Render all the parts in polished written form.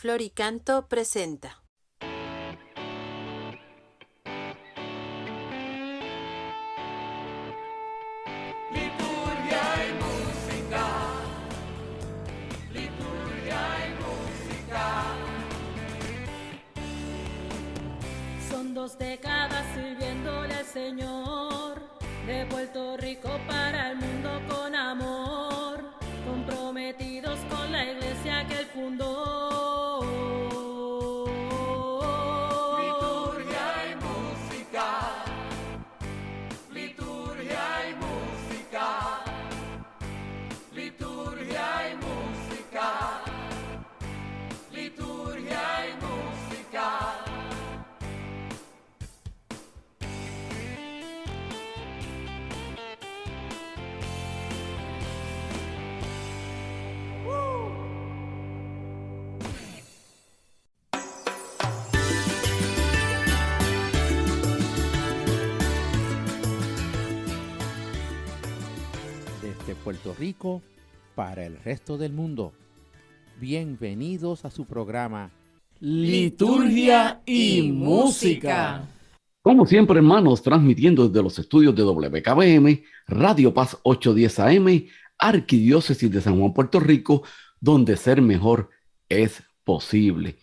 Floricanto presenta. Son 2 décadas sirviéndole al Señor, de Puerto Rico para el mundo con amor, comprometidos con la iglesia que él fundó. Liturgia y música, liturgia y música, liturgia y música, liturgia y música. Desde Puerto Rico para el resto del mundo. Bienvenidos a su programa Liturgia y música. Como siempre, hermanos, transmitiendo desde los estudios de WKBM, Radio Paz 810 AM, Arquidiócesis de San Juan, Puerto Rico, donde ser mejor es posible.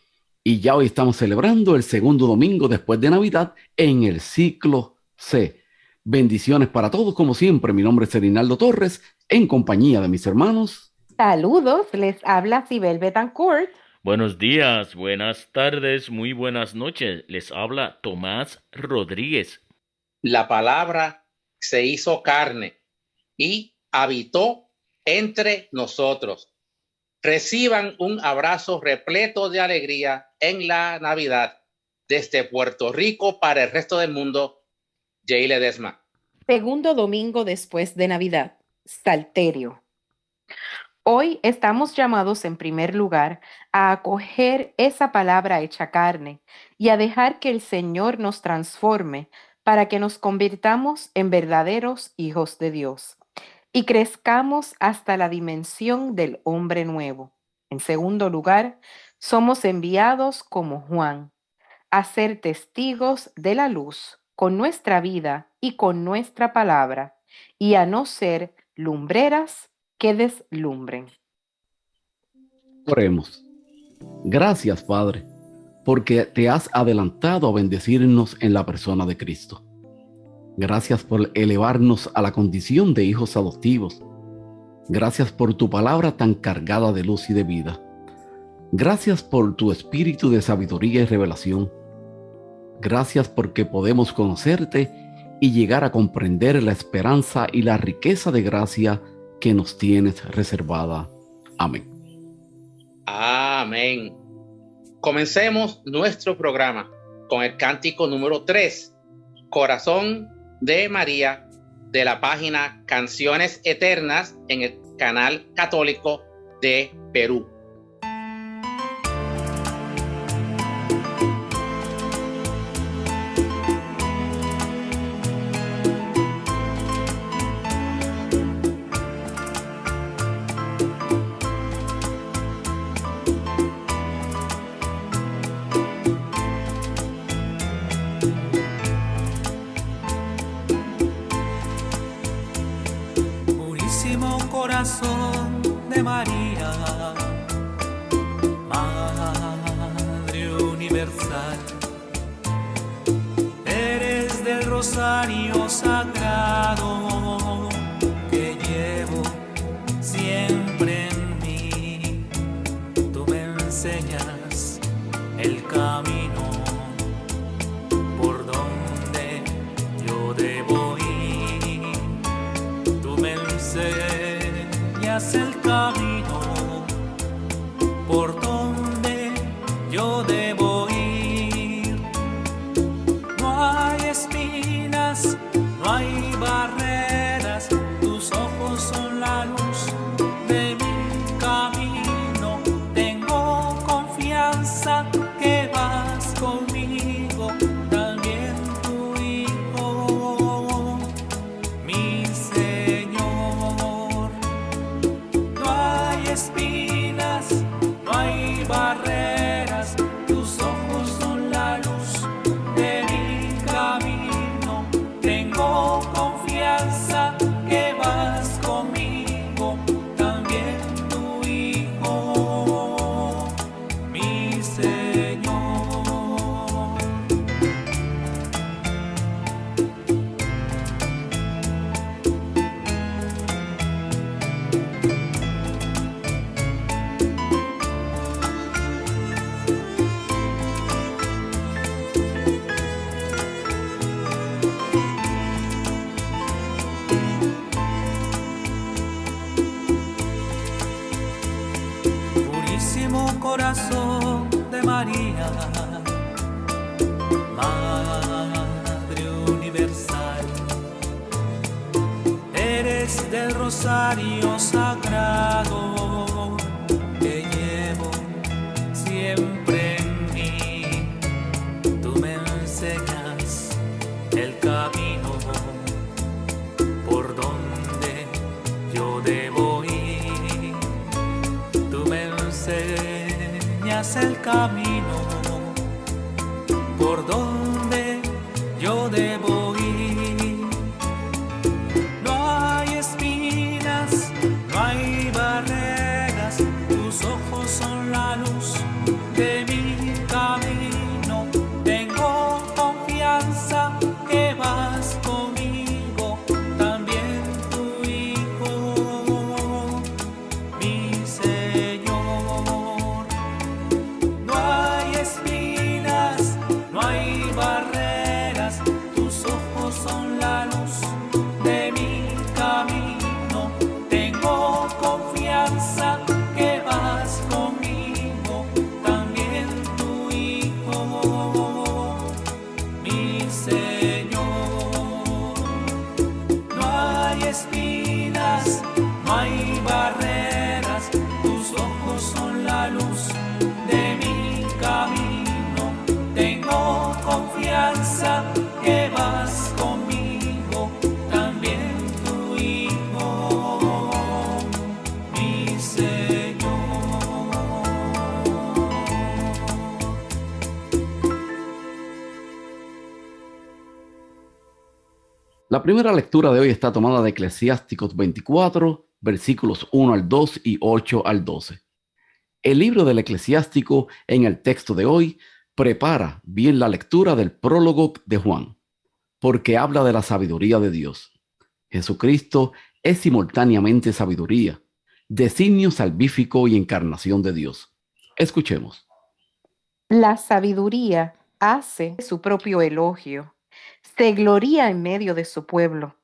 Y ya hoy estamos celebrando el segundo domingo después de Navidad en el ciclo C. Bendiciones para todos, como siempre. Mi nombre es Erinaldo Torres, en compañía de mis hermanos. Saludos, les habla Sibel Betancourt. Buenos días, buenas tardes, muy buenas noches. Les habla Tomás Rodríguez. La palabra se hizo carne y habitó entre nosotros. Reciban un abrazo repleto de alegría en la Navidad. Desde Puerto Rico para el resto del mundo, Jay Ledesma. Segundo domingo después de Navidad, Salterio. Hoy estamos llamados en primer lugar a acoger esa palabra hecha carne y a dejar que el Señor nos transforme para que nos convirtamos en verdaderos hijos de Dios y crezcamos hasta la dimensión del hombre nuevo. En segundo lugar, somos enviados como Juan a ser testigos de la luz con nuestra vida y con nuestra palabra y a no ser lumbreras que deslumbren. Oremos. Gracias, Padre, porque te has adelantado a bendecirnos en la persona de Cristo. Gracias por elevarnos a la condición de hijos adoptivos. Gracias por tu palabra tan cargada de luz y de vida. Gracias por tu espíritu de sabiduría y revelación. Gracias porque podemos conocerte y llegar a comprender la esperanza y la riqueza de gracia que nos tienes reservada. Amén. Amén. Comencemos nuestro programa con el cántico número 3, Corazón de María, de la página Canciones Eternas en el canal católico de Perú. Corazón de María, Madre universal, eres del rosario sagrado que llevo siempre en mí. Tú me enseñas el camino por donde yo debo ir. Tú me enseñas el camino por donde yo debo ir. No hay espinas, no hay barreras, tus ojos son la luz de mi camino. Tengo confianza que vas conmigo, también tu Hijo, mi Señor. Espinas, no hay barreras. corazón de María, Madre universal. Eres del rosario sagrado que llevo siempre en mí. Tú me enseñas el camino por donde yo debo ir. Tú me enseñas el camino por donde yo debo ir. No hay espinas, no hay barreras, tus ojos son la luz de mi camino. Tengo confianza que vas conmigo, también tu Hijo, mi Señor. No hay espinas, no hay barreras, tus ojos son la luz de mi camino. Tengo confianza que vas conmigo, también tu Hijo, mi Señor. No hay espinas, no hay barreras, tus ojos son la luz de mi camino. Tengo confianza que vas conmigo, también tu Hijo, mi Señor. La primera lectura de hoy está tomada de Eclesiásticos 24, versículos 1 al 2 y 8 al 12. El libro del Eclesiástico en el texto de hoy prepara bien la lectura del prólogo de Juan, porque habla de la sabiduría de Dios. Jesucristo es simultáneamente sabiduría, designio salvífico y encarnación de Dios. Escuchemos. La sabiduría hace su propio elogio, se gloría en medio de su pueblo,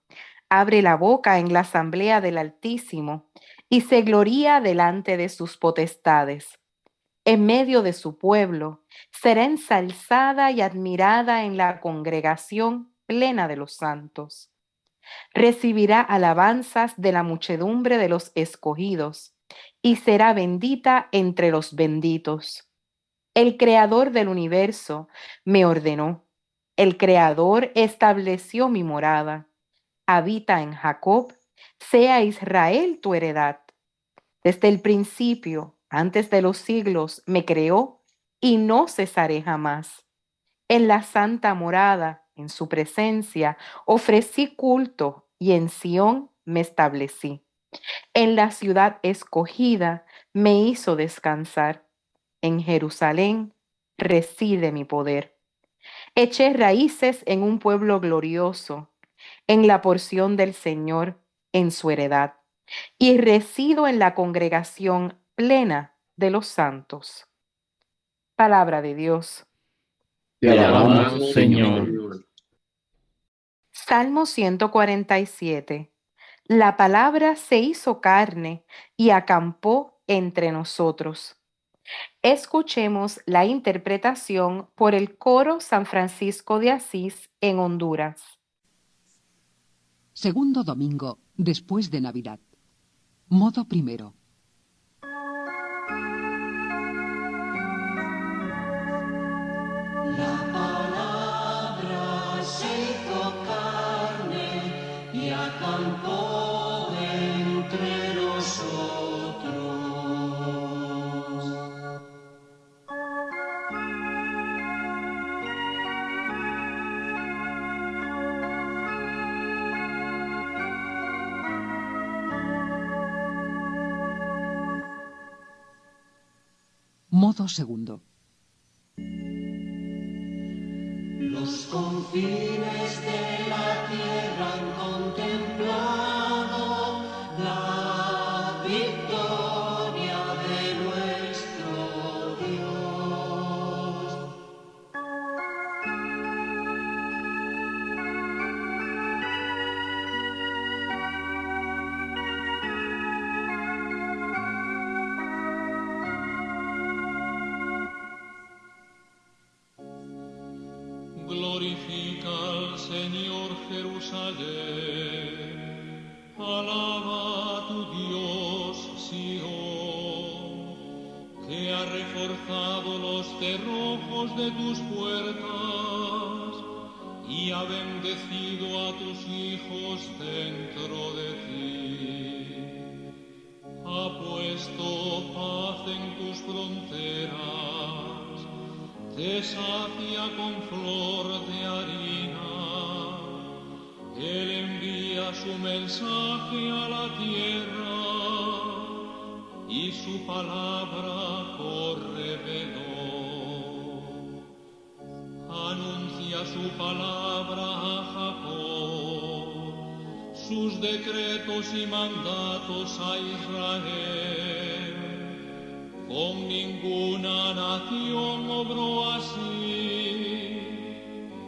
abre la boca en la asamblea del Altísimo y se gloría delante de sus potestades. En medio de su pueblo será ensalzada y admirada en la congregación plena de los santos. Recibirá alabanzas de la muchedumbre de los escogidos y será bendita entre los benditos. El Creador del universo me ordenó. El Creador estableció mi morada. Habita en Jacob, sea Israel tu heredad. Desde el principio, antes de los siglos, me creó y no cesaré jamás. En la santa morada, en su presencia, ofrecí culto y en Sión me establecí. En la ciudad escogida me hizo descansar. En Jerusalén reside mi poder. Eché raíces en un pueblo glorioso, en la porción del Señor, en su heredad, y resido en la congregación plena de los santos. Palabra de Dios. Te alabamos, Señor. Salmo 147. La palabra se hizo carne y acampó entre nosotros. Escuchemos la interpretación por el coro San Francisco de Asís en Honduras. Segundo domingo después de Navidad. Modo primero. Modo segundo. Los confines de la tierra han contemplado la victoria de nuestro Dios. glorifica al Señor Jerusalén. Alaba a tu Dios, Sion, que ha reforzado los cerrojos de tus puertas y ha bendecido a tus hijos dentro de ti. Ha puesto paz en tus fronteras, te sacia con flor de harina. Él envía su mensaje a la tierra y su palabra corre veloz. Anuncia su palabra a Jacob, sus decretos y mandatos a Israel. Con ninguna nación obró así,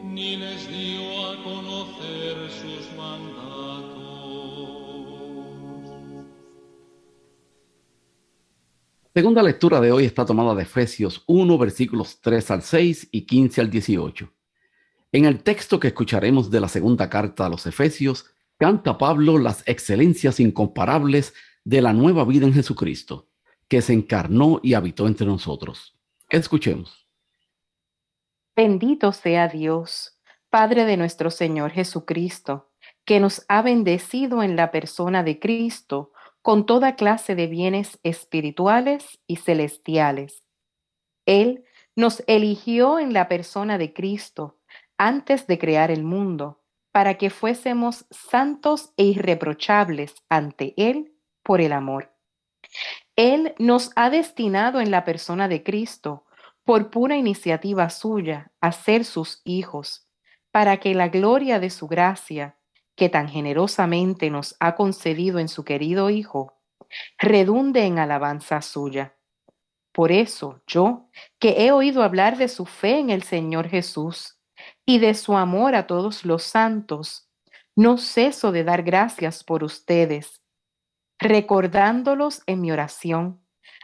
ni les dio a conocer sus mandatos. Segunda lectura de hoy está tomada de Efesios 1, versículos 3 al 6 y 15 al 18. En el texto que escucharemos de la segunda carta a los Efesios, canta Pablo las excelencias incomparables de la nueva vida en Jesucristo, que se encarnó y habitó entre nosotros. Escuchemos. Bendito sea Dios, Padre de nuestro Señor Jesucristo, que nos ha bendecido en la persona de Cristo con toda clase de bienes espirituales y celestiales. Él nos eligió en la persona de Cristo antes de crear el mundo, para que fuésemos santos e irreprochables ante Él por el amor. Él nos ha destinado en la persona de Cristo, por pura iniciativa suya, a ser sus hijos, para que la gloria de su gracia, que tan generosamente nos ha concedido en su querido Hijo, redunde en alabanza suya. Por eso yo, que he oído hablar de su fe en el Señor Jesús y de su amor a todos los santos, no ceso de dar gracias por ustedes, recordándolos en mi oración,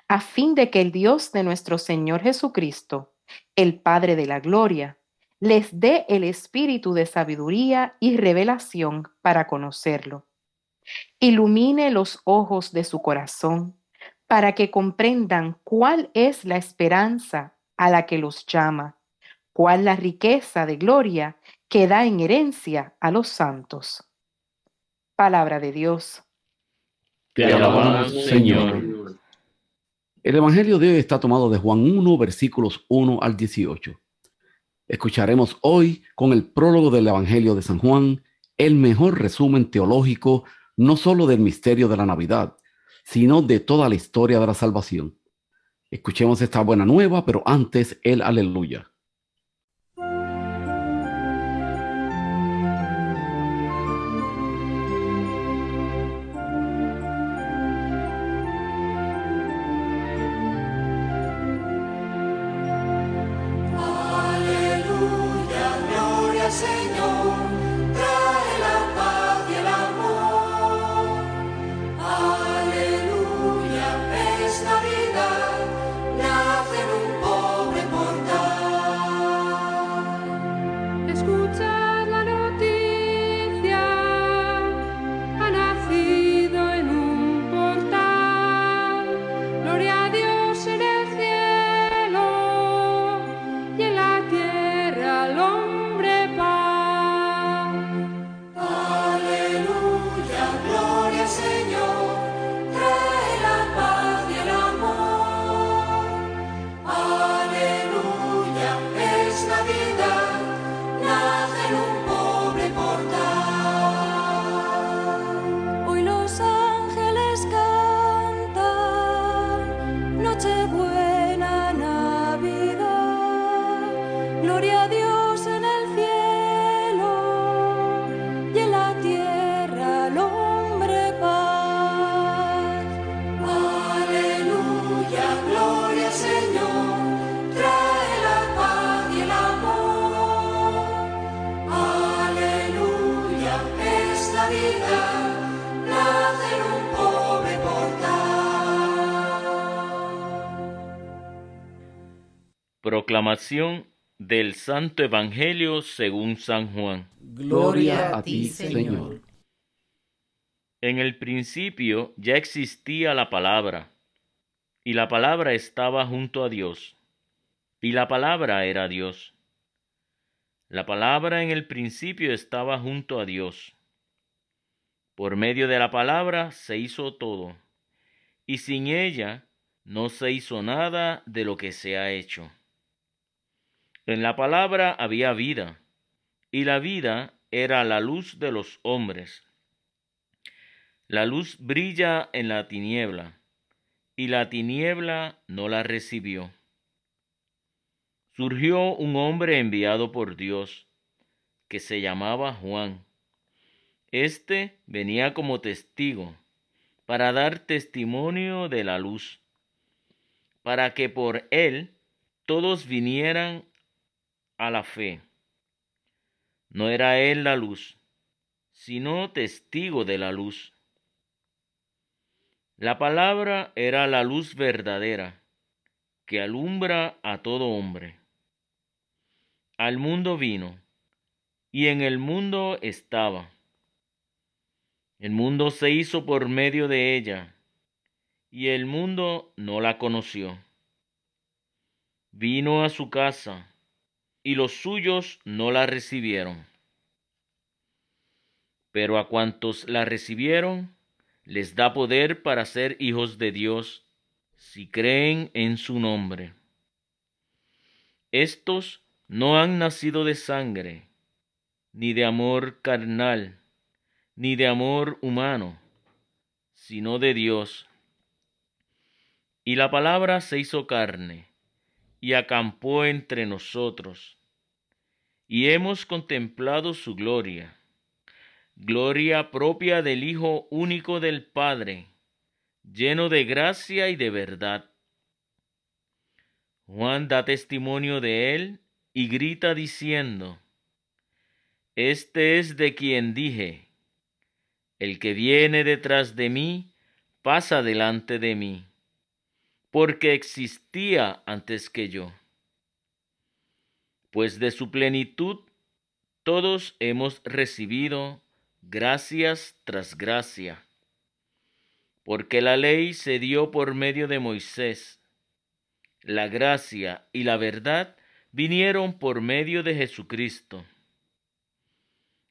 a fin de que el Dios de nuestro Señor Jesucristo, el Padre de la gloria, les dé el espíritu de sabiduría y revelación para conocerlo. Ilumine los ojos de su corazón, para que comprendan cuál es la esperanza a la que los llama, cuál la riqueza de gloria que da en herencia a los santos. Palabra de Dios. Te alabamos, Señor. El Evangelio de hoy está tomado de Juan 1, versículos 1 al 18. Escucharemos hoy, con el prólogo del Evangelio de San Juan, el mejor resumen teológico no solo del misterio de la Navidad, sino de toda la historia de la salvación. Escuchemos esta buena nueva, pero antes el aleluya. Señor, trae la paz y el amor. Aleluya, es Navidad, nace en un pobre portal. Escuchad la noticia, ha nacido en un portal. Gloria a Dios en el cielo y en la tierra al hombre. Gloria a Dios en el cielo y en la tierra al hombre paz. Aleluya, gloria al Señor, trae la paz y el amor. Aleluya, es Navidad, nace en un pobre portal. Proclamación Del Santo Evangelio según San Juan. Gloria a ti, Señor. En el principio ya existía la palabra, y la palabra estaba junto a Dios, y la palabra era Dios. La palabra en el principio estaba junto a Dios. Por medio de la palabra se hizo todo, y sin ella no se hizo nada de lo que se ha hecho. En la palabra había vida, y la vida era la luz de los hombres. La luz brilla en la tiniebla, y la tiniebla no la recibió. Surgió un hombre enviado por Dios, que se llamaba Juan. Este venía como testigo, para dar testimonio de la luz, para que por él todos vinieran a la fe. No era él la luz, sino testigo de la luz. La palabra era la luz verdadera, que alumbra a todo hombre. Al mundo vino, y en el mundo estaba. El mundo se hizo por medio de ella, y el mundo no la conoció. Vino a su casa, y los suyos no la recibieron. Pero a cuantos la recibieron, les da poder para ser hijos de Dios, si creen en su nombre. Estos no han nacido de sangre, ni de amor carnal, ni de amor humano, sino de Dios. Y la palabra se hizo carne, y acampó entre nosotros, y hemos contemplado su gloria, gloria propia del Hijo único del Padre, lleno de gracia y de verdad. Juan da testimonio de él y grita diciendo: Este es de quien dije, el que viene detrás de mí pasa delante de mí, porque existía antes que yo. Pues de su plenitud todos hemos recibido gracias tras gracia, porque la ley se dio por medio de Moisés, la gracia y la verdad vinieron por medio de Jesucristo.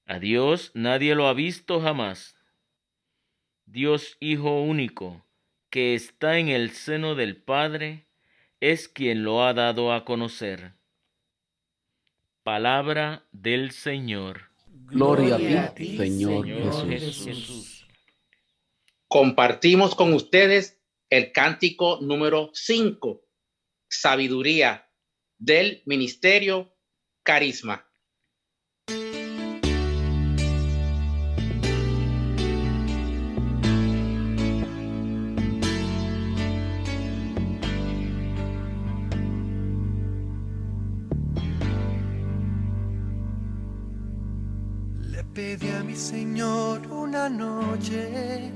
A Dios nadie lo ha visto jamás. Dios Hijo único, que está en el seno del Padre, es quien lo ha dado a conocer. Palabra del Señor. Gloria a ti, Señor Jesús. Compartimos con ustedes el cántico número 5, Sabiduría, del Ministerio Carisma. Pedí a mi Señor una noche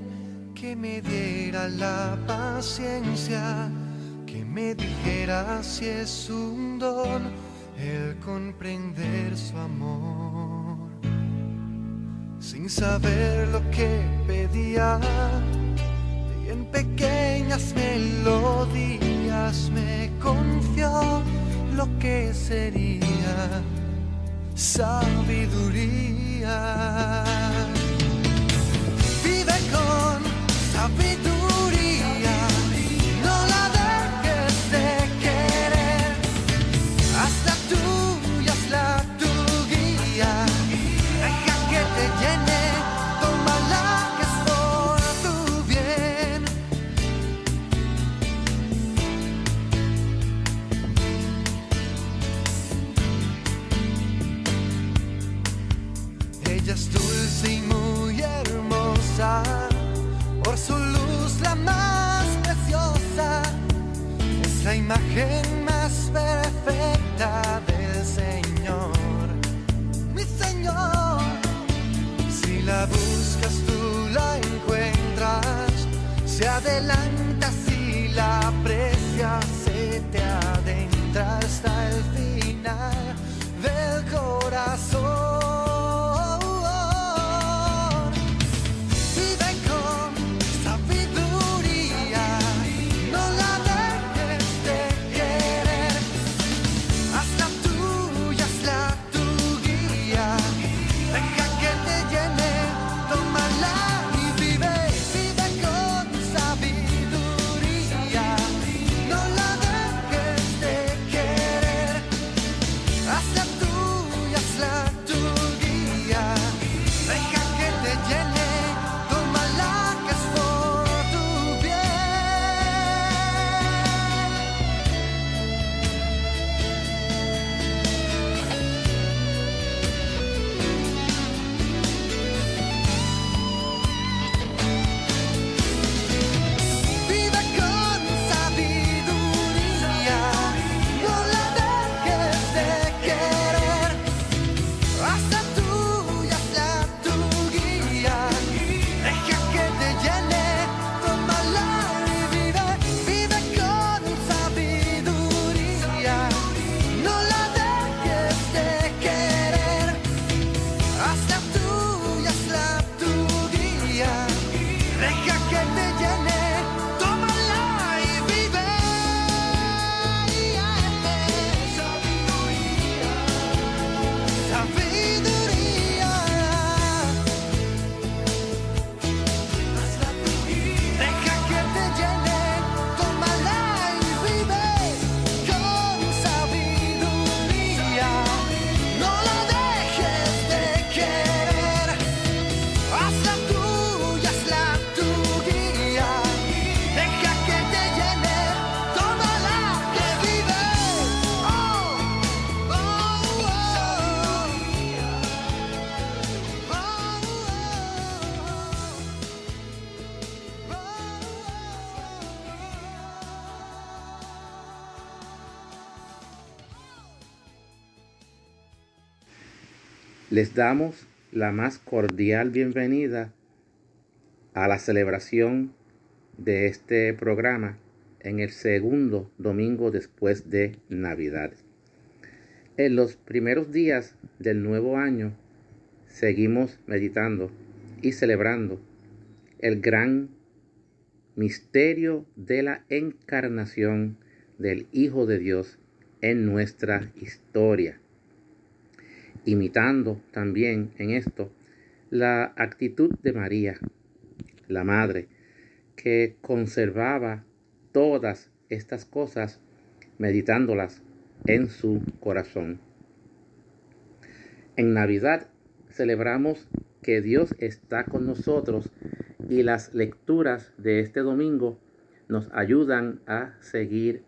que me diera la paciencia, que me dijera si es un don el comprender su amor. Sin saber lo que pedía, y en pequeñas melodías me confió lo que sería sabiduría. Vive con sabiduría, no la dejes de querer, hazla tuya, hazla tu guía, deja que te llene, tómala que es por tu bien. Ella es dulce y muy hermosa, por su luz la más preciosa, es la imagen más perfecta del Señor, mi Señor. Si la buscas tú la encuentras, se adelanta si la aprecias, se te adentra hasta el final. Les damos la más cordial bienvenida a la celebración de este programa en el segundo domingo después de Navidad. En los primeros días del nuevo año seguimos meditando y celebrando el gran misterio de la encarnación del Hijo de Dios en nuestra historia, imitando también en esto la actitud de María, la Madre, que conservaba todas estas cosas meditándolas en su corazón. En Navidad celebramos que Dios está con nosotros y las lecturas de este domingo nos ayudan a seguir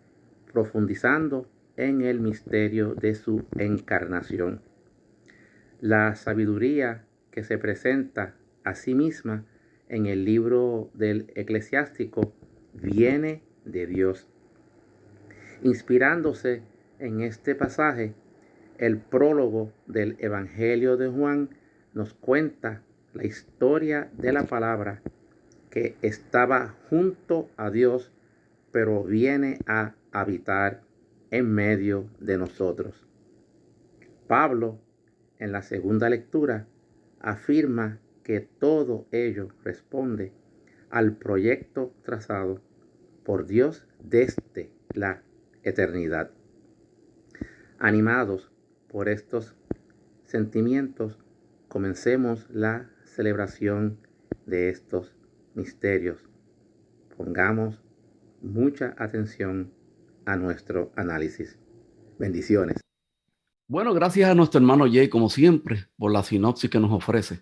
profundizando en el misterio de su encarnación. La sabiduría que se presenta a sí misma en el libro del Eclesiástico viene de Dios. Inspirándose en este pasaje, el prólogo del Evangelio de Juan nos cuenta la historia de la palabra que estaba junto a Dios, pero viene a habitar en medio de nosotros. Pablo, en la segunda lectura, afirma que todo ello responde al proyecto trazado por Dios desde la eternidad. Animados por estos sentimientos, comencemos la celebración de estos misterios. Pongamos mucha atención a nuestro análisis. Bendiciones. Bueno, gracias a nuestro hermano Jay, como siempre, por la sinopsis que nos ofrece.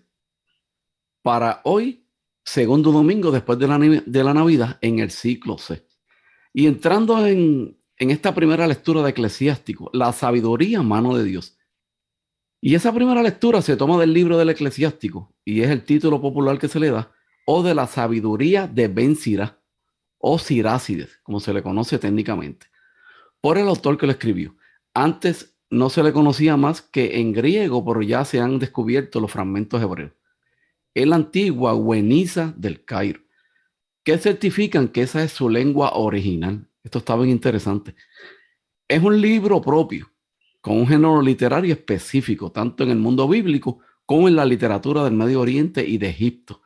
Para hoy, segundo domingo después de la Navidad, en el ciclo C. Y entrando en esta primera lectura de Eclesiástico, la sabiduría, mano de Dios. Y esa primera lectura se toma del libro del Eclesiástico, y es el título popular que se le da, o de la sabiduría de Ben Sirá, o Sirácides, como se le conoce técnicamente, por el autor que lo escribió. Antes no se le conocía más que en griego, pero ya se han descubierto los fragmentos hebreos. Es la antigua Hueniza del Cairo, que certifican que esa es su lengua original. Esto está bien interesante. Es un libro propio, con un género literario específico, tanto en el mundo bíblico como en la literatura del Medio Oriente y de Egipto.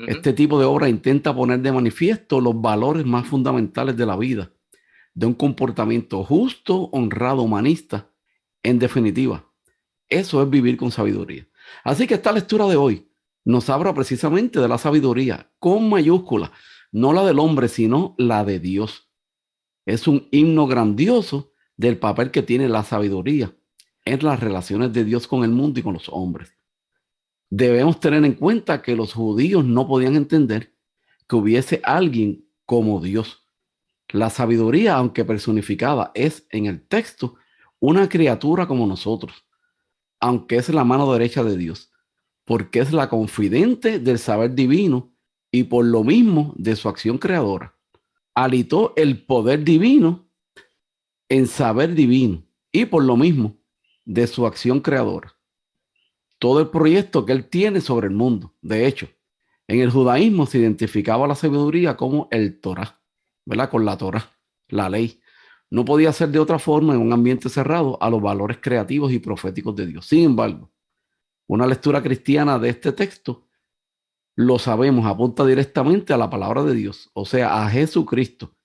Este tipo de obra intenta poner de manifiesto los valores más fundamentales de la vida, de un comportamiento justo, honrado, humanista. En definitiva, eso es vivir con sabiduría. Así que esta lectura de hoy nos habla precisamente de la sabiduría, con mayúscula, no la del hombre, sino la de Dios. Es un himno grandioso del papel que tiene la sabiduría en las relaciones de Dios con el mundo y con los hombres. Debemos tener en cuenta que los judíos no podían entender que hubiese alguien como Dios. La sabiduría, aunque personificada, es en el texto una criatura como nosotros, aunque es la mano derecha de Dios, porque es la confidente del saber divino y por lo mismo de su acción creadora. Alitó el poder divino en saber divino y por lo mismo de su acción creadora. Todo el proyecto que él tiene sobre el mundo. De hecho, en el judaísmo se identificaba la sabiduría como el Torah, ¿verdad? Con la Torah, la ley. No podía ser de otra forma en un ambiente cerrado a los valores creativos y proféticos de Dios. Sin embargo, una lectura cristiana de este texto, lo sabemos, apunta directamente a la palabra de Dios, o sea, a Jesucristo.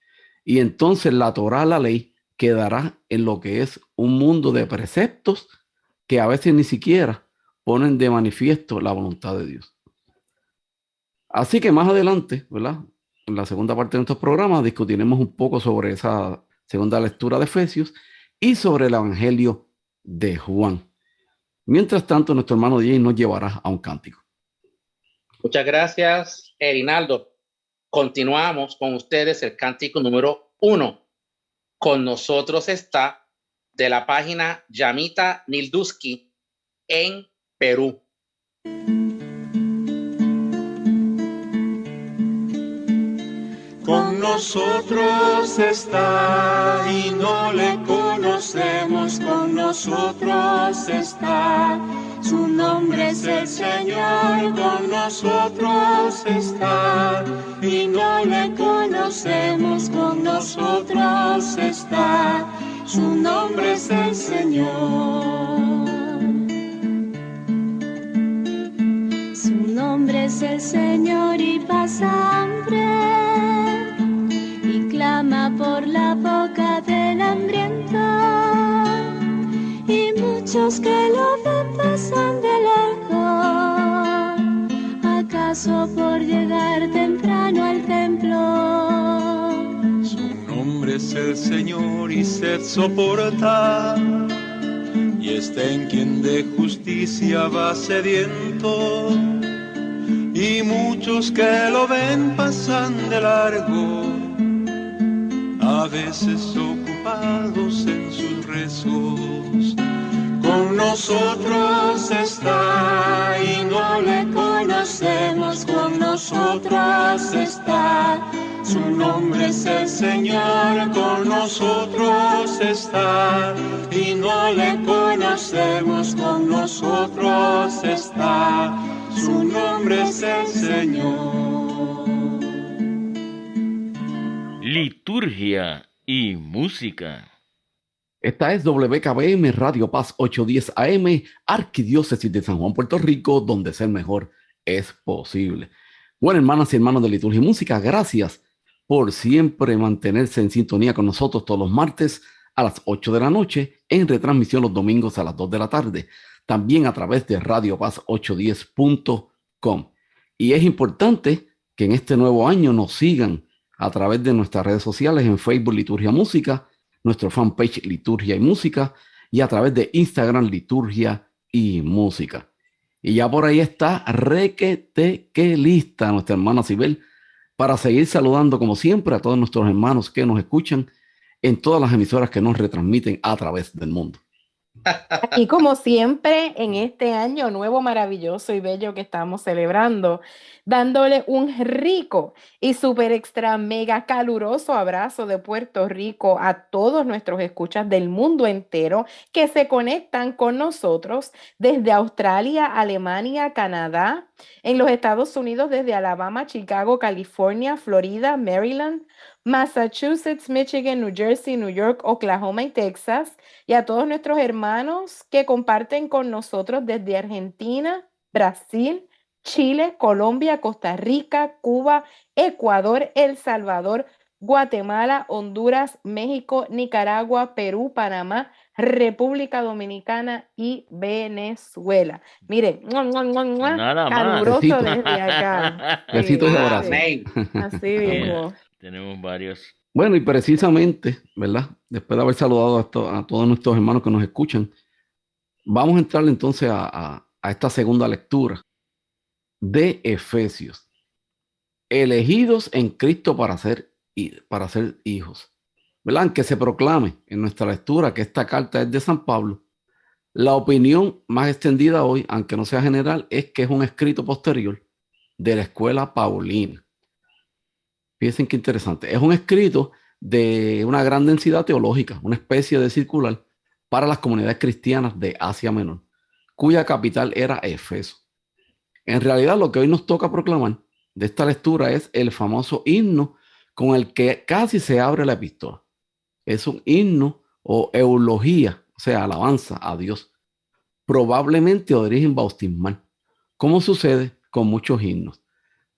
Y entonces la Torah, la ley, quedará en lo que es un mundo de preceptos que a veces ni siquiera ponen de manifiesto la voluntad de Dios. Así que más adelante, ¿verdad? En la segunda parte de nuestros programas discutiremos un poco sobre esa segunda lectura de Efesios y sobre el Evangelio de Juan. Mientras tanto, nuestro hermano Jay nos llevará a un cántico. Muchas gracias, Erinaldo. Continuamos con ustedes el cántico número 1. Con nosotros está de la página Yamita Nilduski en Perú. Con nosotros está y no le conocemos. conocemos, con nosotros está. Su nombre es el Señor, con nosotros está. Y no le conocemos, con nosotros está. Su nombre es el Señor. Su nombre es el Señor y pasa hambre. Y clama por la boca del hambriento. Y muchos que lo ven pasan de largo, acaso por llegar temprano al templo. Su nombre es el Señor y sed soporta, y está en quien de justicia va sediento. Y muchos que lo ven pasan de largo, a veces ocupados en sus rezos. Con nosotros está y no le conocemos, con nosotros está. Su nombre es el Señor, con nosotros está. Y no le conocemos, con nosotros está. Su nombre es el Señor. Liturgia y música. Esta es WKBM Radio Paz 810 AM, Arquidiócesis de San Juan, Puerto Rico, donde ser mejor es posible. Bueno, hermanas y hermanos de Liturgia y Música, gracias por siempre mantenerse en sintonía con nosotros todos los martes a las 8 de la noche, en retransmisión los domingos a las 2 de la tarde, también a través de radiopaz810.com. Y es importante que en este nuevo año nos sigan a través de nuestras redes sociales en Facebook Liturgia Música, nuestro fanpage Liturgia y Música, y a través de Instagram Liturgia y Música. Y ya por ahí está requete que lista nuestra hermana Sibel para seguir saludando como siempre a todos nuestros hermanos que nos escuchan en todas las emisoras que nos retransmiten a través del mundo. Y como siempre, en este año nuevo, maravilloso y bello que estamos celebrando, dándole un rico y súper extra mega caluroso abrazo de Puerto Rico a todos nuestros escuchas del mundo entero que se conectan con nosotros desde Australia, Alemania, Canadá, en los Estados Unidos desde Alabama, Chicago, California, Florida, Maryland, Massachusetts, Michigan, New Jersey, New York, Oklahoma y Texas, y a todos nuestros hermanos que comparten con nosotros desde Argentina, Brasil, Chile, Colombia, Costa Rica, Cuba, Ecuador, El Salvador, Guatemala, Honduras, México, Nicaragua, Perú, Panamá, República Dominicana y Venezuela. Mire, Nada caluroso más. desde acá. Besitos de abrazo. Amén. Así mismo. Tenemos varios. Bueno, y precisamente, ¿verdad? Después de haber saludado a todos nuestros hermanos que nos escuchan, vamos a entrar entonces a esta segunda lectura de Efesios. Elegidos en Cristo para ser hijos. ¿Verdad? Aunque se proclame en nuestra lectura que esta carta es de San Pablo, la opinión más extendida hoy, aunque no sea general, es que es un escrito posterior de la escuela paulina. Fíjense qué interesante. Es un escrito de una gran densidad teológica, una especie de circular para las comunidades cristianas de Asia Menor, cuya capital era Éfeso. En realidad, lo que hoy nos toca proclamar de esta lectura es el famoso himno con el que casi se abre la epístola. Es un himno o eulogía, o sea, alabanza a Dios, probablemente de origen bautismal, como sucede con muchos himnos.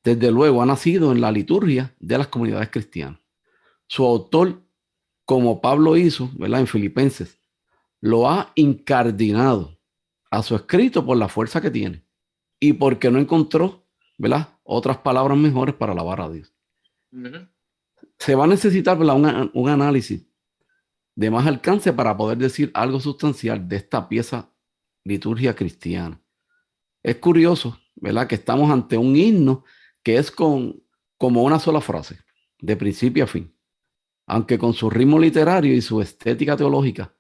Desde luego ha nacido en la liturgia de las comunidades cristianas. Su autor, como Pablo hizo, ¿verdad? En Filipenses, lo ha incardinado a su escrito por la fuerza que tiene y porque no encontró, ¿verdad?, otras palabras mejores para alabar a Dios. Se va a necesitar, ¿verdad?, un análisis de más alcance para poder decir algo sustancial de esta pieza liturgia cristiana. Es curioso, ¿verdad?, que estamos ante un himno que es como una sola frase, de principio a fin. Aunque con su ritmo literario y su estética teológica,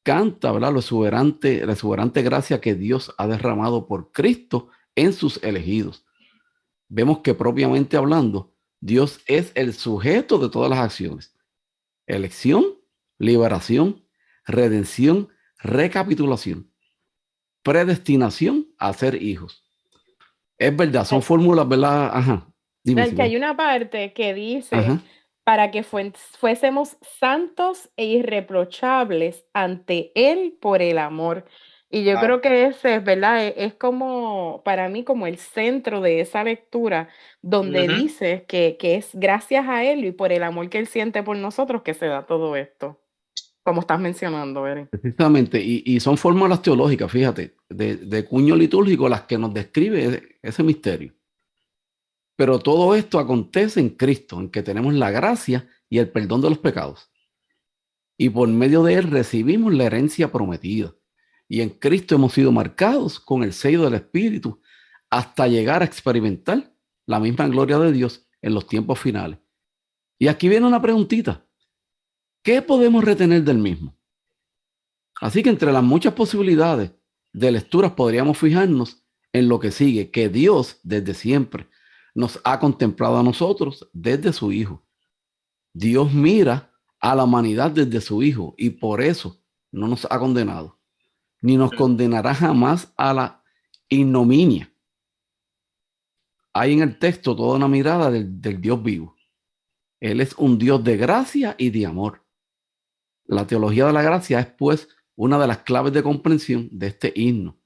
canta, ¿verdad?, la exuberante gracia que Dios ha derramado por Cristo en sus elegidos. Vemos que propiamente hablando, Dios es el sujeto de todas las acciones. Elección, liberación, redención, recapitulación, predestinación a ser hijos. Es verdad, son fórmulas, ¿verdad? Ajá. Dime, Que hay una parte que dice, ajá, para que fuésemos santos e irreprochables ante Él por el amor. Y yo creo que ese es, ¿verdad? Es como, para mí, como el centro de esa lectura, donde dice que es gracias a Él y por el amor que Él siente por nosotros que se da todo esto, como estás mencionando, Eren. precisamente, y son fórmulas teológicas, fíjate, de cuño litúrgico las que nos describe ese misterio. Pero todo esto acontece en Cristo, en que tenemos la gracia y el perdón de los pecados. Y por medio de Él recibimos la herencia prometida. Y en Cristo hemos sido marcados con el sello del Espíritu hasta llegar a experimentar la misma gloria de Dios en los tiempos finales. Y aquí viene una preguntita. ¿Qué podemos retener del mismo? Así que entre las muchas posibilidades de lecturas podríamos fijarnos en lo que sigue, que Dios desde siempre nos ha contemplado a nosotros desde su Hijo. Dios mira a la humanidad desde su Hijo y por eso no nos ha condenado, ni nos condenará jamás a la ignominia. Hay en el texto toda una mirada del Dios vivo. Él es un Dios de gracia y de amor. La teología de la gracia es, pues, una de las claves de comprensión de este himno.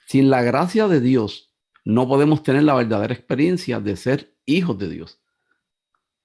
Sin la gracia de Dios, no podemos tener la verdadera experiencia de ser hijos de Dios.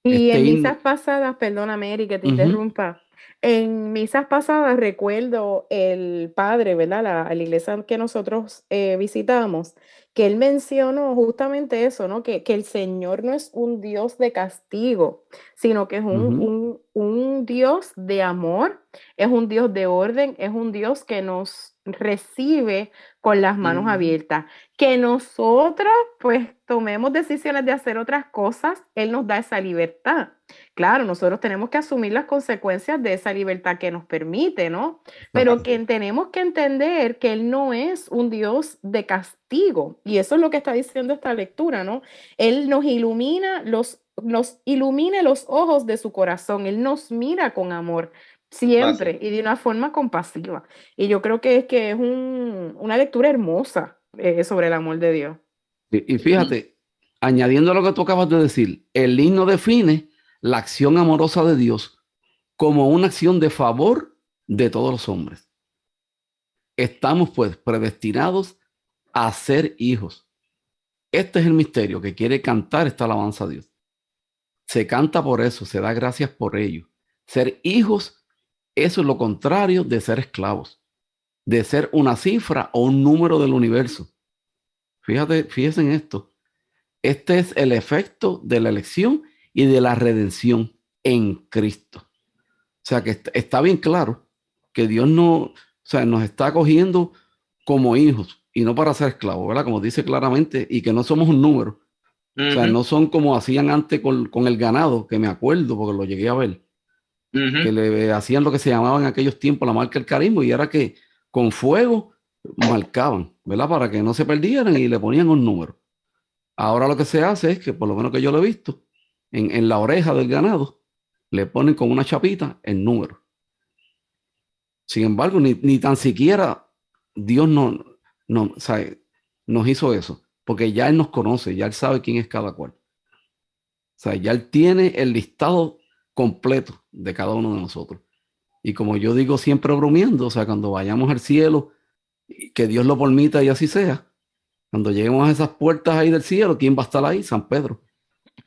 Y en misas pasadas, perdóname, Eri, que te interrumpa. En misas pasadas recuerdo el padre, ¿verdad? La iglesia que nosotros visitamos, que él mencionó justamente eso, ¿no? Que el Señor no es un Dios de castigo, sino que es un Dios de amor, es un Dios de orden, es un Dios que nos recibe con las manos abiertas. Que nosotros, pues, tomemos decisiones de hacer otras cosas, Él nos da esa libertad. Claro, nosotros tenemos que asumir las consecuencias de esa libertad que nos permite, ¿no? Pero que tenemos que entender que Él no es un Dios de castigo. Y eso es lo que está diciendo esta lectura, ¿no? Él nos ilumina nos ilumina los ojos de su corazón. Él nos mira con amor. Siempre y de una forma compasiva. Y yo creo que es una lectura hermosa sobre el amor de Dios. Y fíjate, añadiendo a lo que tú acabas de decir, el himno define la acción amorosa de Dios como una acción de favor de todos los hombres. Estamos pues predestinados a ser hijos. Este es el misterio que quiere cantar esta alabanza a Dios. Se canta por eso, se da gracias por ello. Ser hijos, eso es lo contrario de ser esclavos, de ser una cifra o un número del universo. Fíjense en esto. Este es el efecto de la elección y de la redención en Cristo. O sea que está bien claro que Dios nos está acogiendo como hijos y no para ser esclavos, ¿verdad? Como dice claramente, y que no somos un número. O sea, no son como hacían antes con el ganado, que me acuerdo porque lo llegué a ver. Que le hacían lo que se llamaba en aquellos tiempos la marca del carisma, y era que con fuego marcaban, ¿verdad? Para que no se perdieran y le ponían un número. Ahora lo que se hace es que, por lo menos que yo lo he visto, en la oreja del ganado le ponen con una chapita el número. Sin embargo, ni tan siquiera Dios nos hizo eso, porque ya Él nos conoce, ya Él sabe quién es cada cual. O sea, ya Él tiene el listado completo de cada uno de nosotros. Y como yo digo siempre bromeando, o sea, cuando vayamos al cielo, que Dios lo permita y así sea, cuando lleguemos a esas puertas ahí del cielo, ¿quién va a estar ahí? San Pedro,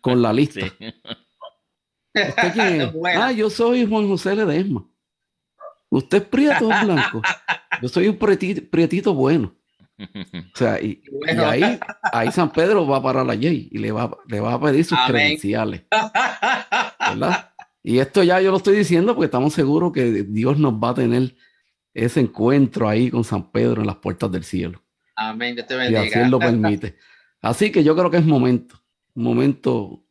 con la lista. Sí. ¿Usted quién es? Ah, yo soy Juan José Ledesma. ¿Usted es prieto o blanco? Yo soy un prietito bueno. O sea, y ahí San Pedro va a parar a Jay y le va a pedir sus credenciales. ¿Verdad? Y esto ya yo lo estoy diciendo porque estamos seguros que Dios nos va a tener ese encuentro ahí con San Pedro en las puertas del cielo. Amén, Dios te bendiga. Y así Él lo permite. Así que yo creo que es un momento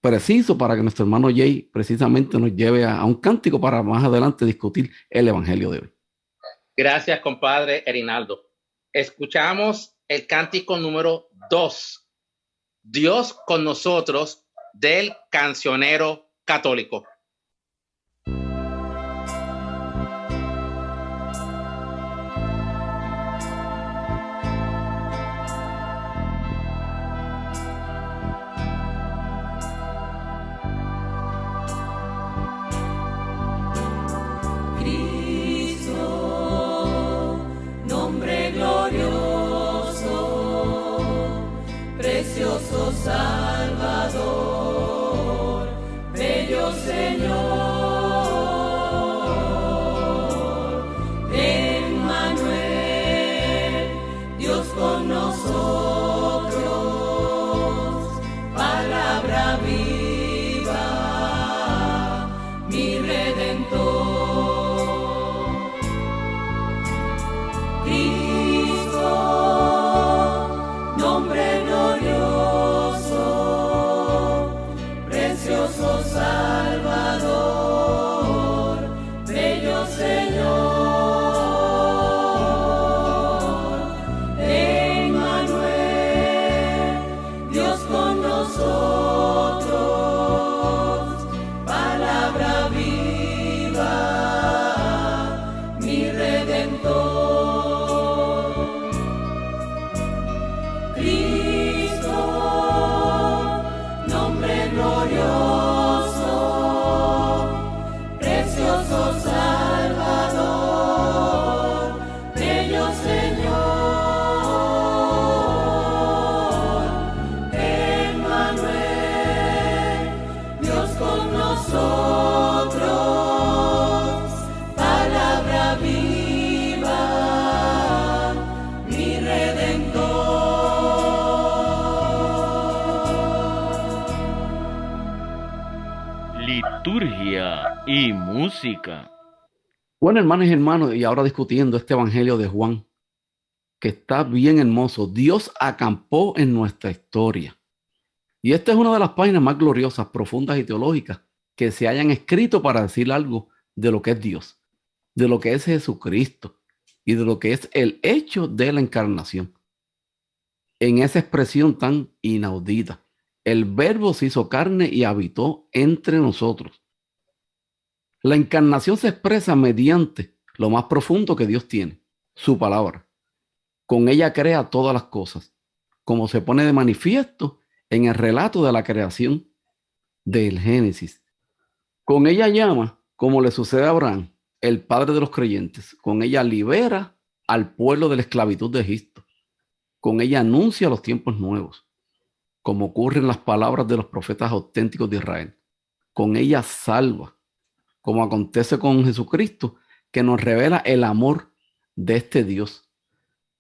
preciso para que nuestro hermano Jay precisamente nos lleve a un cántico para más adelante discutir el evangelio de hoy. Gracias, compadre Erinaldo. Escuchamos el cántico número 2, Dios con nosotros, del cancionero católico. precioso Salvador, bello Señor, Emmanuel, Dios con nosotros, palabra viva, mi Redentor. Cristo, nombre glorioso, precioso Salvador, bello Señor, Emmanuel, Dios con nosotros, palabra viva, mi Redentor. Cristo, nombre glorioso, precioso Salvador, bello Señor, Emmanuel, Dios con nosotros, palabra viva, mi Redentor. Liturgia y música. Bueno, hermanos y hermanos, y ahora discutiendo este Evangelio de Juan, que está bien hermoso. Dios acampó en nuestra historia. Y esta es una de las páginas más gloriosas, profundas y teológicas que se hayan escrito para decir algo de lo que es Dios, de lo que es Jesucristo y de lo que es el hecho de la encarnación. En esa expresión tan inaudita, el Verbo se hizo carne y habitó entre nosotros. La encarnación se expresa mediante lo más profundo que Dios tiene, su palabra. Con ella crea todas las cosas, como se pone de manifiesto en el relato de la creación del Génesis. Con ella llama, como le sucede a Abraham, el padre de los creyentes. Con ella libera al pueblo de la esclavitud de Egipto. Con ella anuncia los tiempos nuevos, como ocurre en las palabras de los profetas auténticos de Israel. Con ella salva, como acontece con Jesucristo, que nos revela el amor de este Dios.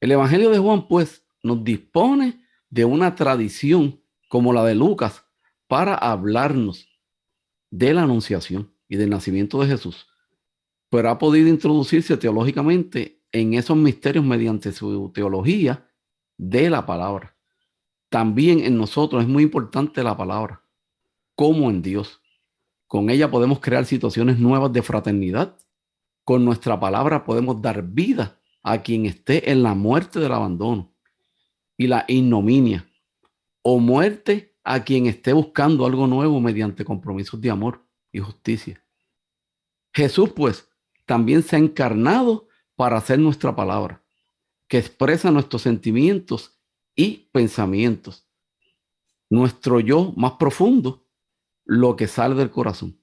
El Evangelio de Juan, pues, nos dispone de una tradición como la de Lucas para hablarnos de la anunciación y del nacimiento de Jesús, pero ha podido introducirse teológicamente en esos misterios mediante su teología de la palabra. También en nosotros es muy importante la palabra, como en Dios. Con ella podemos crear situaciones nuevas de fraternidad. Con nuestra palabra podemos dar vida a quien esté en la muerte del abandono y la ignominia, o muerte a quien esté buscando algo nuevo mediante compromisos de amor y justicia. Jesús, pues, también se ha encarnado para ser nuestra palabra, que expresa nuestros sentimientos y pensamientos, nuestro yo más profundo, lo que sale del corazón.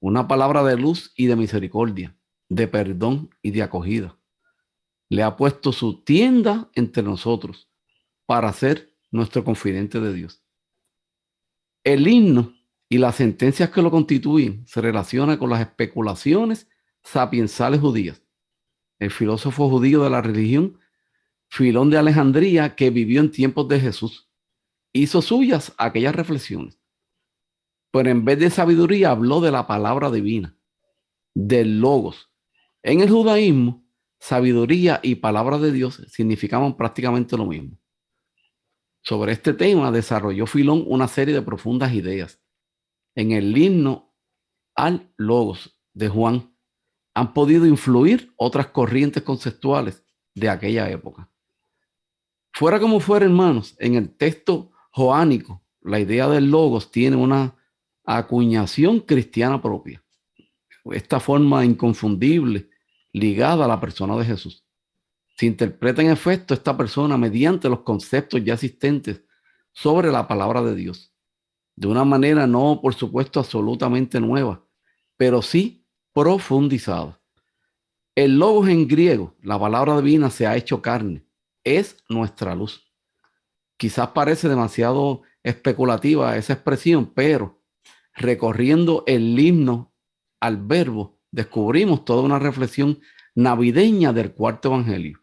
Una palabra de luz y de misericordia, de perdón y de acogida. Le ha puesto su tienda entre nosotros para ser nuestro confidente de Dios. El himno y las sentencias que lo constituyen se relacionan con las especulaciones sapiensales judías. El filósofo judío de la religión, Filón de Alejandría, que vivió en tiempos de Jesús, hizo suyas aquellas reflexiones. Pero en vez de sabiduría habló de la palabra divina, del logos. En el judaísmo, sabiduría y palabra de Dios significaban prácticamente lo mismo. Sobre este tema desarrolló Filón una serie de profundas ideas. En el himno al logos de Juan han podido influir otras corrientes conceptuales de aquella época. Fuera como fuera, hermanos, en el texto joánico, la idea del logos tiene una acuñación cristiana propia. Esta forma inconfundible ligada a la persona de Jesús. Se interpreta en efecto esta persona mediante los conceptos ya existentes sobre la palabra de Dios. De una manera no, por supuesto, absolutamente nueva, pero sí profundizada. El logos en griego, la palabra divina, se ha hecho carne. Es nuestra luz. Quizás parece demasiado especulativa esa expresión, pero recorriendo el himno al verbo, descubrimos toda una reflexión navideña del cuarto evangelio.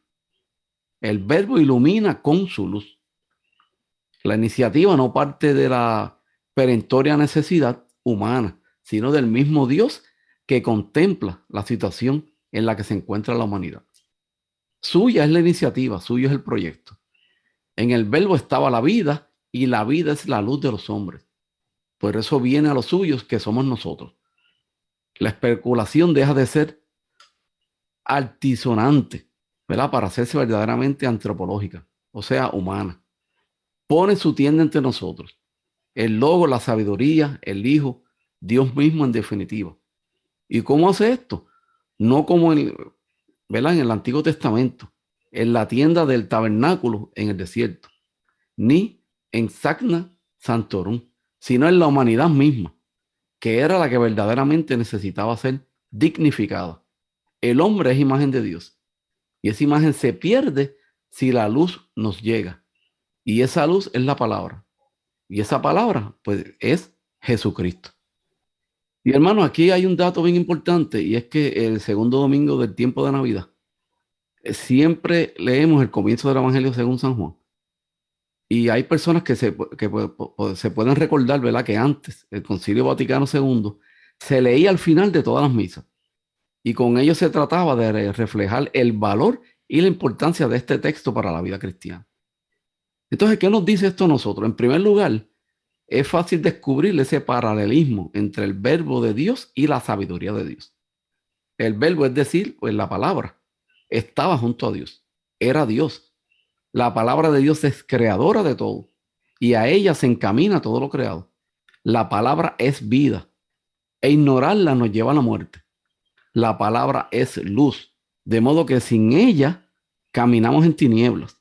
El verbo ilumina con su luz. La iniciativa no parte de la perentoria necesidad humana, sino del mismo Dios que contempla la situación en la que se encuentra la humanidad. Suya es la iniciativa, suyo es el proyecto. En el verbo estaba la vida y la vida es la luz de los hombres. Por eso viene a los suyos, que somos nosotros. La especulación deja de ser altisonante, ¿verdad? Para hacerse verdaderamente antropológica, o sea, humana. Pone su tienda entre nosotros. El Logo, la sabiduría, el Hijo, Dios mismo en definitiva. ¿Y cómo hace esto? No como ¿verdad? En el Antiguo Testamento, en la tienda del tabernáculo en el desierto, ni en Sacna Santorum, sino en la humanidad misma, que era la que verdaderamente necesitaba ser dignificada. El hombre es imagen de Dios, y esa imagen se pierde si la luz nos llega, y esa luz es la palabra, y esa palabra pues es Jesucristo. Y hermano, aquí hay un dato bien importante, y es que el segundo domingo del tiempo de Navidad siempre leemos el comienzo del Evangelio según San Juan. Y hay personas que se pueden recordar, ¿verdad?, que antes, el Concilio Vaticano II, se leía al final de todas las misas. Y con ello se trataba de reflejar el valor y la importancia de este texto para la vida cristiana. Entonces, ¿qué nos dice esto a nosotros? En primer lugar, es fácil descubrir ese paralelismo entre el verbo de Dios y la sabiduría de Dios. El verbo, es decir, pues la palabra, estaba junto a Dios, era Dios. La palabra de Dios es creadora de todo y a ella se encamina todo lo creado. La palabra es vida e ignorarla nos lleva a la muerte. La palabra es luz, de modo que sin ella caminamos en tinieblas.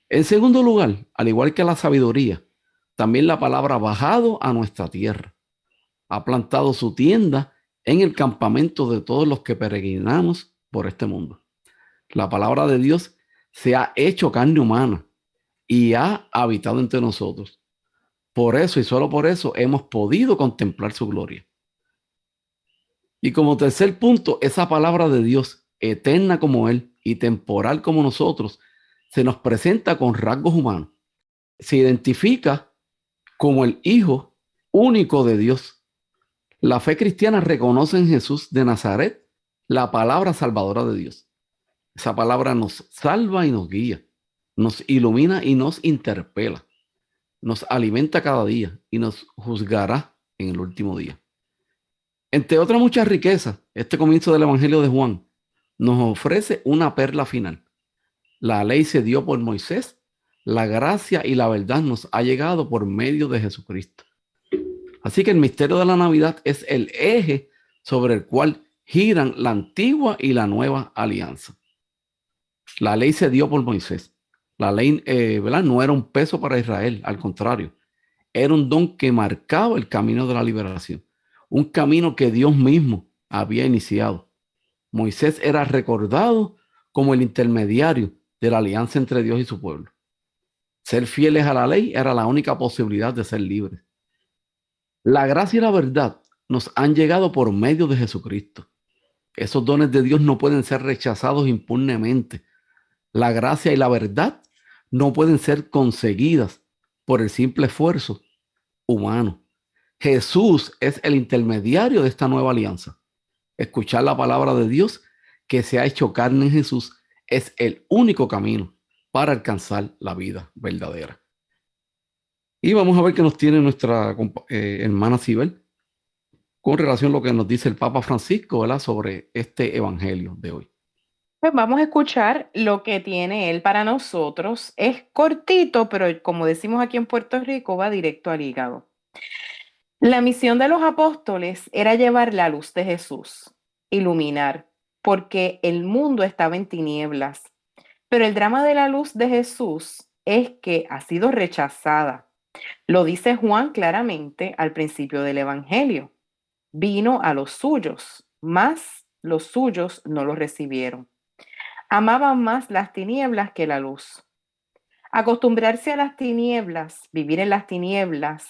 En segundo lugar, al igual que la sabiduría, también la palabra ha bajado a nuestra tierra. Ha plantado su tienda en el campamento de todos los que peregrinamos por este mundo. La palabra de Dios se ha hecho carne humana y ha habitado entre nosotros. Por eso y solo por eso hemos podido contemplar su gloria. Y como tercer punto, esa palabra de Dios, eterna como Él y temporal como nosotros, se nos presenta con rasgos humanos. Se identifica como el Hijo único de Dios. La fe cristiana reconoce en Jesús de Nazaret la palabra salvadora de Dios. Esa palabra nos salva y nos guía, nos ilumina y nos interpela, nos alimenta cada día y nos juzgará en el último día. Entre otras muchas riquezas, este comienzo del Evangelio de Juan nos ofrece una perla final. La ley se dio por Moisés, la gracia y la verdad nos ha llegado por medio de Jesucristo. Así que el misterio de la Navidad es el eje sobre el cual giran la antigua y la nueva alianza. La ley se dio por Moisés. La ley, ¿verdad?, no era un peso para Israel, al contrario, era un don que marcaba el camino de la liberación, un camino que Dios mismo había iniciado. Moisés era recordado como el intermediario de la alianza entre Dios y su pueblo. Ser fieles a la ley era la única posibilidad de ser libres. La gracia y la verdad nos han llegado por medio de Jesucristo. Esos dones de Dios no pueden ser rechazados impunemente. La gracia y la verdad no pueden ser conseguidas por el simple esfuerzo humano. Jesús es el intermediario de esta nueva alianza. Escuchar la palabra de Dios que se ha hecho carne en Jesús es el único camino para alcanzar la vida verdadera. Y vamos a ver qué nos tiene nuestra hermana Sibel con relación a lo que nos dice el Papa Francisco, ¿verdad?, sobre este evangelio de hoy. Pues vamos a escuchar lo que tiene él para nosotros. Es cortito, pero como decimos aquí en Puerto Rico, va directo al hígado. La misión de los apóstoles era llevar la luz de Jesús, iluminar, porque el mundo estaba en tinieblas. Pero el drama de la luz de Jesús es que ha sido rechazada. Lo dice Juan claramente al principio del Evangelio. Vino a los suyos, mas los suyos no lo recibieron. Amaban más las tinieblas que la luz. Acostumbrarse a las tinieblas, vivir en las tinieblas,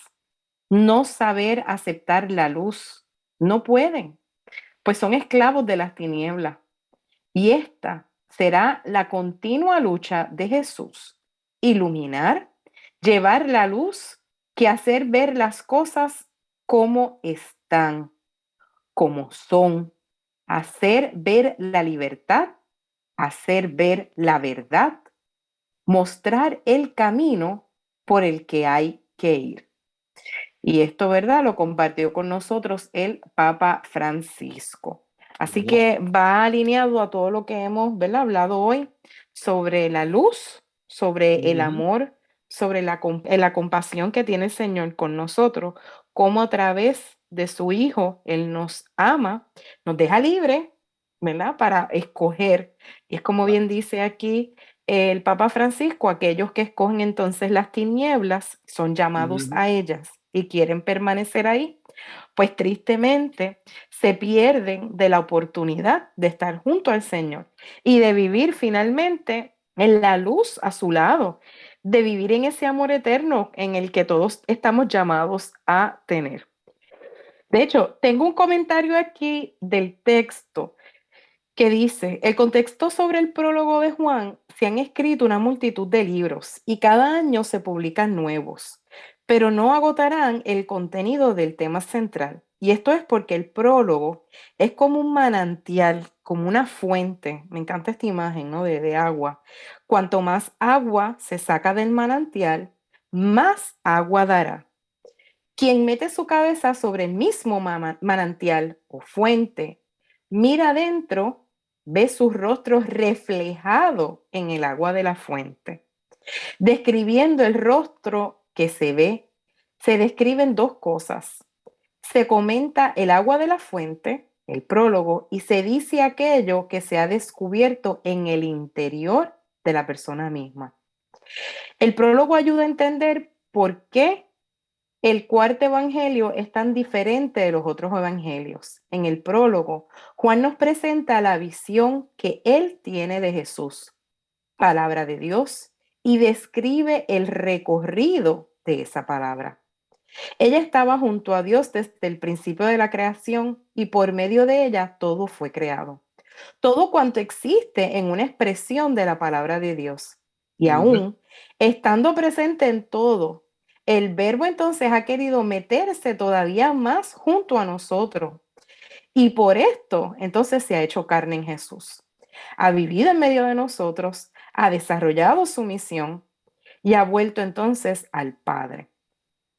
no saber aceptar la luz, no pueden, pues son esclavos de las tinieblas. Y esta será la continua lucha de Jesús: iluminar, llevar la luz, que hacer ver las cosas como están, como son, hacer ver la libertad, hacer ver la verdad, mostrar el camino por el que hay que ir. Y esto, ¿verdad?, lo compartió con nosotros el Papa Francisco. Así que va alineado a todo lo que hemos, ¿verdad?, hablado hoy sobre la luz, sobre el amor, sobre la compasión que tiene el Señor con nosotros, cómo a través de su Hijo Él nos ama, nos deja libre, ¿verdad?, para escoger. Y es como bien dice aquí el Papa Francisco: aquellos que escogen entonces las tinieblas son llamados a ellas y quieren permanecer ahí, pues tristemente se pierden de la oportunidad de estar junto al Señor y de vivir finalmente en la luz a su lado, de vivir en ese amor eterno en el que todos estamos llamados a tener. De hecho, tengo un comentario aquí del texto que dice: el contexto sobre el prólogo de Juan: se han escrito una multitud de libros y cada año se publican nuevos, pero no agotarán el contenido del tema central. Y esto es porque el prólogo es como un manantial, como una fuente. Me encanta esta imagen, ¿no?, de agua. Cuanto más agua se saca del manantial, más agua dará. Quien mete su cabeza sobre el mismo manantial o fuente, mira adentro, ve su rostro reflejado en el agua de la fuente. Describiendo el rostro que se ve, se describen dos cosas. Se comenta el agua de la fuente, el prólogo, y se dice aquello que se ha descubierto en el interior de la persona misma. El prólogo ayuda a entender por qué el cuarto evangelio es tan diferente de los otros evangelios. En el prólogo, Juan nos presenta la visión que él tiene de Jesús, palabra de Dios, y describe el recorrido de esa palabra. Ella estaba junto a Dios desde el principio de la creación y por medio de ella todo fue creado. Todo cuanto existe en una expresión de la palabra de Dios. Y aún estando presente en todo, el Verbo entonces ha querido meterse todavía más junto a nosotros. Y por esto entonces se ha hecho carne en Jesús. Ha vivido en medio de nosotros, ha desarrollado su misión y ha vuelto entonces al Padre.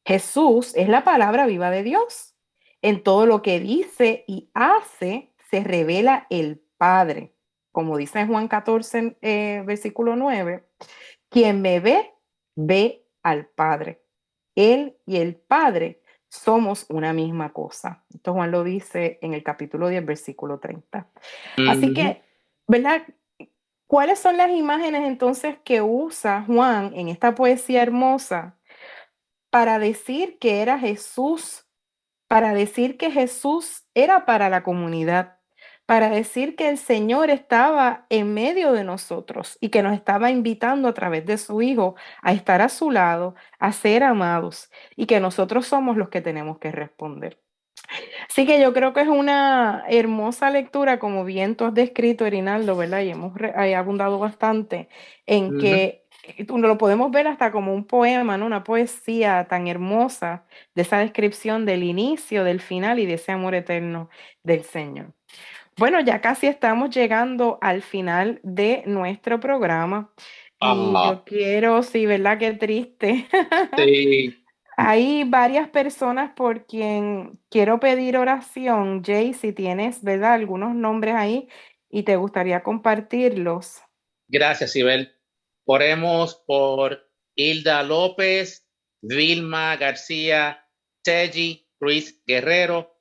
Jesús es la palabra viva de Dios. En todo lo que dice y hace se revela el Padre. Como dice en Juan 14, versículo 9, quien me ve, ve al Padre. Él y el Padre somos una misma cosa. Esto Juan lo dice en el capítulo 10, versículo 30. Así que, ¿verdad? ¿Cuáles son las imágenes entonces que usa Juan en esta poesía hermosa para decir que era Jesús, para decir que Jesús era para la comunidad, para decir que el Señor estaba en medio de nosotros y que nos estaba invitando a través de su Hijo a estar a su lado, a ser amados, y que nosotros somos los que tenemos que responder? Así que yo creo que es una hermosa lectura, como bien tú has descrito, Erinaldo, ¿verdad? Y hemos abundado bastante en que lo podemos ver hasta como un poema, ¿no? Una poesía tan hermosa de esa descripción del inicio, del final y de ese amor eterno del Señor. Bueno, ya casi estamos llegando al final de nuestro programa. Y yo quiero, sí, ¿verdad? Qué triste. Sí. Hay varias personas por quien quiero pedir oración. Jay, si tienes, ¿verdad?, algunos nombres ahí y te gustaría compartirlos. Gracias, Sibel. Oremos por Hilda López, Vilma García, Teji Ruiz Guerrero,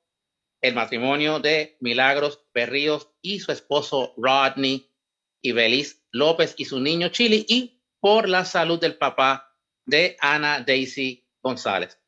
el matrimonio de Milagros Berríos y su esposo Rodney y Belis López y su niño Chili, y por la salud del papá de Ana Daisy González.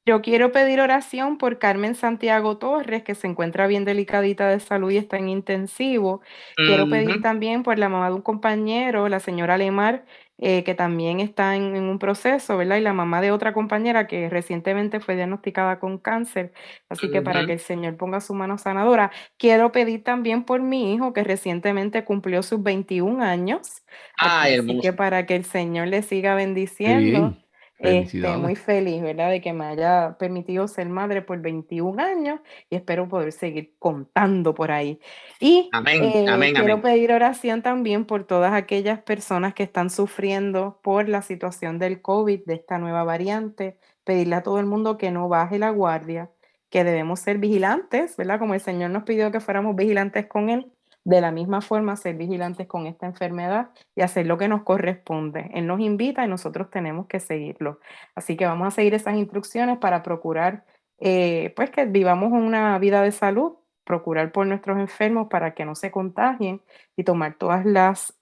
Yo quiero pedir oración por Carmen Santiago Torres, que se encuentra bien delicadita de salud y está en intensivo. Quiero pedir también por la mamá de un compañero, la señora Lemar, que también está en un proceso, ¿verdad? Y la mamá de otra compañera que recientemente fue diagnosticada con cáncer. Así que para que el Señor ponga su mano sanadora. Quiero pedir también por mi hijo, que recientemente cumplió sus 21 años. Así que para que el Señor le siga Qué bendiciendo. bien. Felicidades. Muy feliz, ¿verdad? De que me haya permitido ser madre por 21 años y espero poder seguir contando por ahí. Y quiero pedir oración también por todas aquellas personas que están sufriendo por la situación del COVID, de esta nueva variante. Pedirle a todo el mundo que no baje la guardia, que debemos ser vigilantes, ¿verdad? Como el Señor nos pidió que fuéramos vigilantes con Él. De la misma forma, ser vigilantes con esta enfermedad y hacer lo que nos corresponde. Él nos invita y nosotros tenemos que seguirlo. Así que vamos a seguir esas instrucciones para procurar pues que vivamos una vida de salud, procurar por nuestros enfermos para que no se contagien y tomar todas las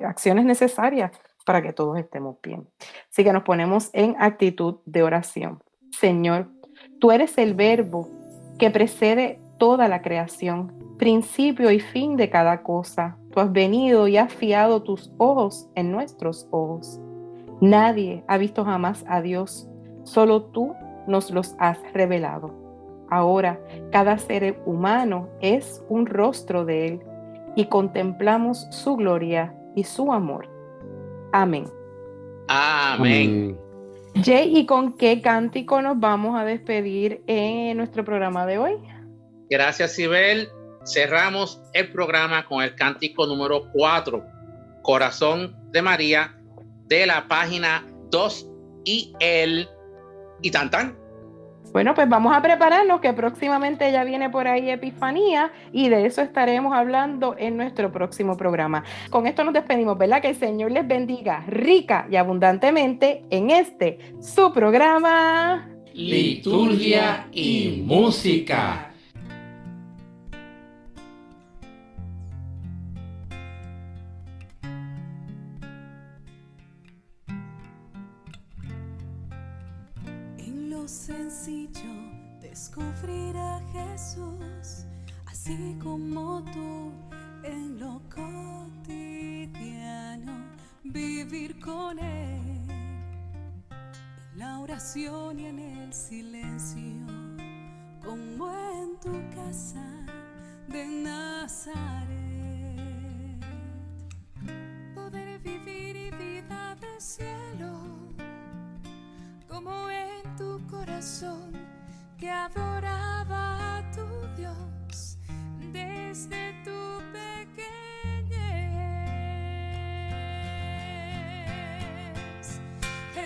acciones necesarias para que todos estemos bien. Así que nos ponemos en actitud de oración. Señor, tú eres el verbo que precede toda la creación, principio y fin de cada cosa. Tú has venido y has fiado tus ojos en nuestros ojos. Nadie ha visto jamás a Dios, solo tú nos los has revelado. Ahora, cada ser humano es un rostro de Él y contemplamos su gloria y su amor. Amén. Amén. Jay, ¿y con qué cántico nos vamos a despedir en nuestro programa de hoy? Gracias, Sibel. Cerramos el programa con el cántico número 4, Corazón de María, de la página 2 y tan tan. Bueno, pues vamos a prepararnos que próximamente ya viene por ahí Epifanía y de eso estaremos hablando en nuestro próximo programa. Con esto nos despedimos, ¿verdad? Que el Señor les bendiga rica y abundantemente en su programa Liturgia y Música. Sencillo descubrir a Jesús, así como tú en lo cotidiano, vivir con Él, en la oración y en el silencio, como en tu casa de Nazaret. Poder vivir y vida del cielo, como en tu corazón que adoraba a tu Dios desde tu pequeñez.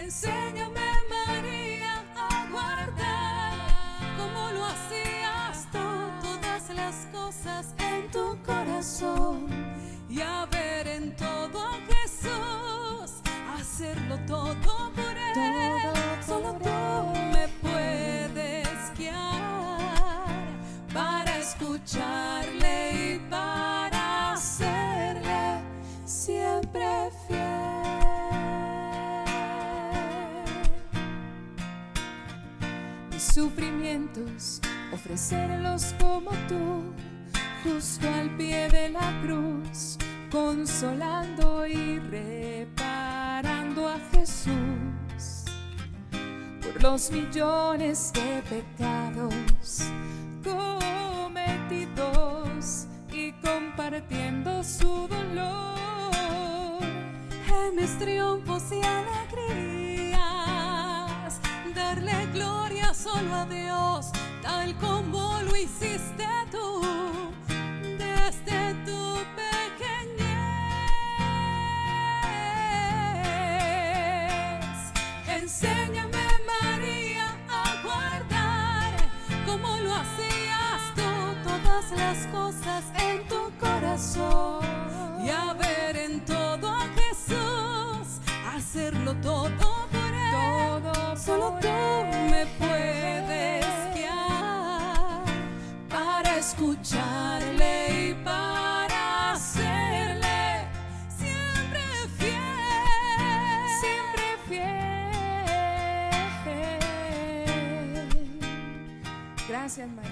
Enséñame, María, a guardar como lo hacías tú todas las cosas en tu corazón y a ver en todo a Jesús, hacerlo todo por Él. Solo tú me puedes guiar para escucharle y para serle siempre fiel. Mis sufrimientos, ofrecerlos como tú, justo al pie de la cruz, consolando y reparando a Jesús por los millones de pecados cometidos y compartiendo su dolor en mis triunfos y alegrías, darle gloria solo a Dios, tal como lo hiciste tú desde tu pequeñez. Enséñame, María, a guardar como lo hacías tú todas las cosas en tu corazón y a ver en todo a Jesús, hacerlo todo por Él. Solo tú me puedes guiar para escucharle y para Gracias, María.